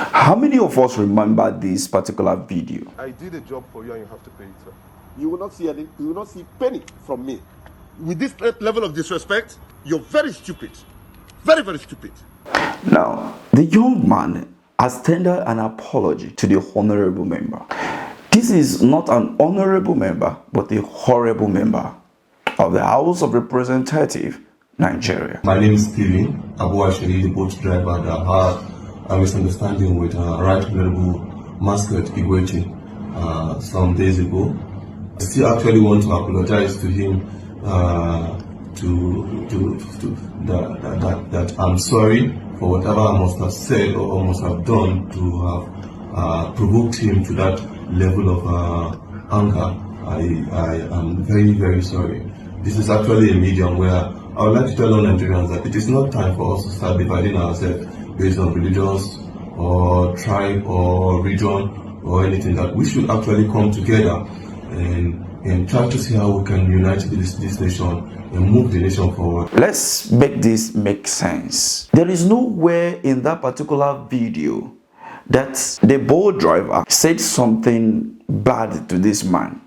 How many of us remember this particular video? I did a job for you and you have to pay it, sir. You will not see any. You will not see penny from me. With this level of disrespect, you're very stupid. Very, very stupid. Now, the young man has tendered an apology to the honorable member. This is not an honorable member, but a horrible member of the House of Representatives, Nigeria. My name is Steven IKWUECHEGH, the boat driver that had a misunderstanding with Right Honorable Mascot IKWUECHEGH some days ago. I still actually want to apologize to him that I'm sorry for whatever I must have said or must have done to have provoked him to that level of anger. I am very, very sorry. This is actually a medium where I would like to tell all Nigerians that it is not time for us to start dividing ourselves based on religious or tribe or region or anything. That we should actually come together and try to see how we can unite this nation and move the nation forward. Let's make this make sense. There is nowhere in that particular video that the boat driver said something bad to this man.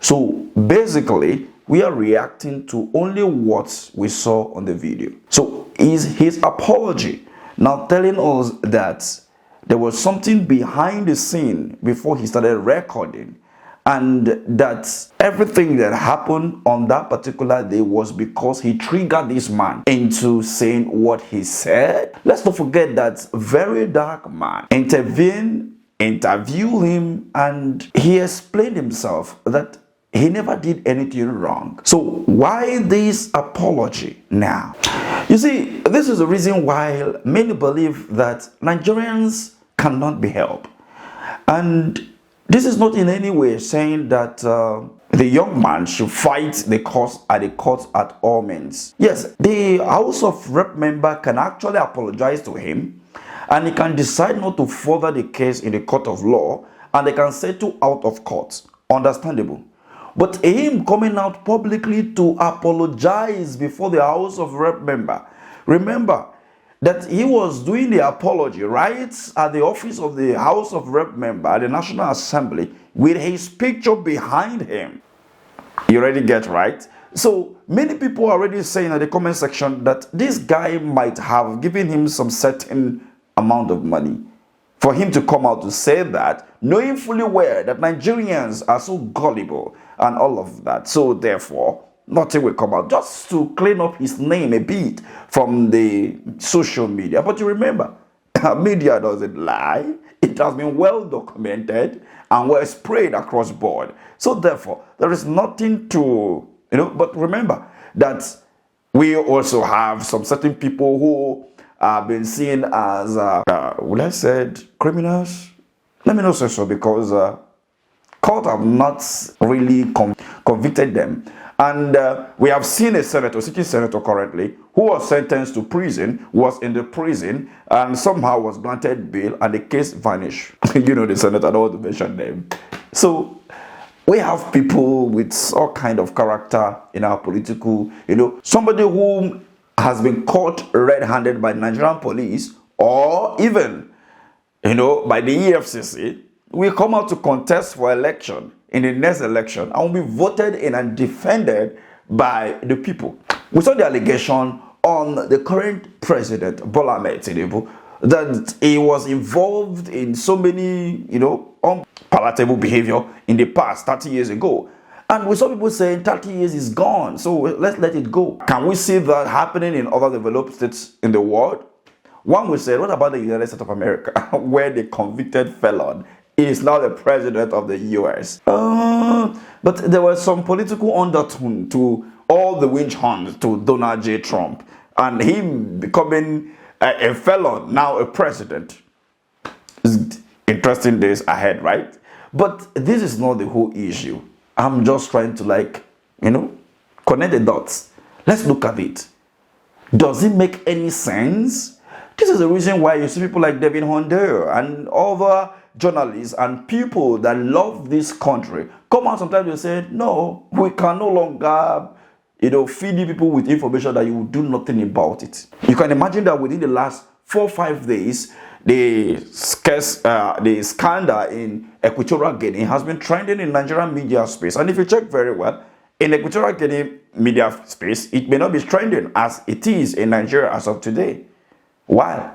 So basically, we are reacting to only what we saw on the video. So is his apology now telling us that there was something behind the scene before he started recording, and that everything that happened on that particular day was because he triggered this man into saying what he said? Let's not forget that very dark man intervened, interviewed him, and he explained himself that he never did anything wrong. So why this apology now? You see, this is the reason why many believe that Nigerians cannot be helped. And this is not in any way saying that the young man should fight the cause at the court at all means. Yes, the House of Rep member can actually apologize to him, and he can decide not to further the case in the court of law, and they can settle out of court. Understandable. But him coming out publicly to apologize before the House of Rep member, remember that he was doing the apology right at the office of the House of Rep member at the National Assembly with his picture behind him. You already get right? So many people are already saying in the comment section that this guy might have given him some certain amount of money for him to come out to say that, knowing fully well that Nigerians are so gullible and all of that. So therefore, nothing will come out, just to clean up his name a bit from the social media. But you remember, media doesn't lie. It has been well documented and well spread across board. So therefore, there is nothing to, but remember that we also have some certain people who have been seen as, will I say criminals? Let me not say so, because court have not really convicted them. And we have seen a senator, sitting senator currently, who was sentenced to prison, was in the prison, and somehow was granted bail, and the case vanished. The senator, I don't want to mention them. So we have people with all kind of character in our political, somebody who has been caught red-handed by Nigerian police, or even, by the EFCC, will come out to contest for election in the next election and will be voted in and defended by the people. We saw the allegation on the current president, Bola Ahmed Tinubu, that he was involved in so many, unpalatable behavior in the past, 30 years ago. And we saw people saying 30 years is gone, so let's let it go. Can we see that happening in other developed states in the world? One will say, what about the United States of America, where the convicted felon is now the president of the US? But there was some political undertone to all the witch hunt to Donald J. Trump, and him becoming a felon, now a president. Interesting days ahead, right? But this is not the whole issue. I'm just trying to connect the dots. Let's look at it. Does it make any sense? This is the reason why you see people like David Hunter and other journalists and people that love this country come out sometimes and say, no, we can no longer feed people with information that you will do nothing about it. You can imagine that within the last 4 or 5 days, the scandal in Equatorial Guinea has been trending in Nigerian media space. And if you check very well, in Equatorial Guinea media space, it may not be trending as it is in Nigeria as of today. Why?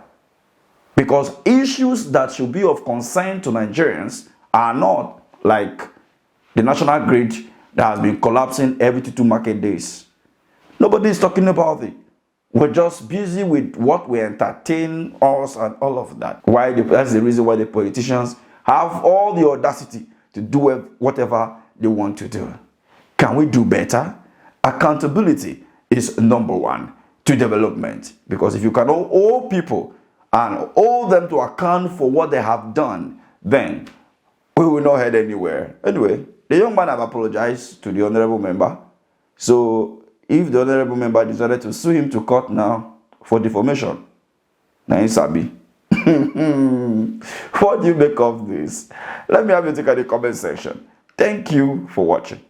Because issues that should be of concern to Nigerians are not like the national grid that has been collapsing every 2 market days. Nobody is talking about it. We're just busy with what we entertain us and all of that. That's the reason why the politicians have all the audacity to do whatever they want to do. Can we do better? Accountability is number 1 to development. Because if you can hold people and hold them to account for what they have done, then we will not head anywhere. Anyway, the young man have apologized to the honorable member. So if the honorable member decided to sue him to court now for defamation, now he's sabi. What do you make of this? Let me have you take at the comment section. Thank you for watching.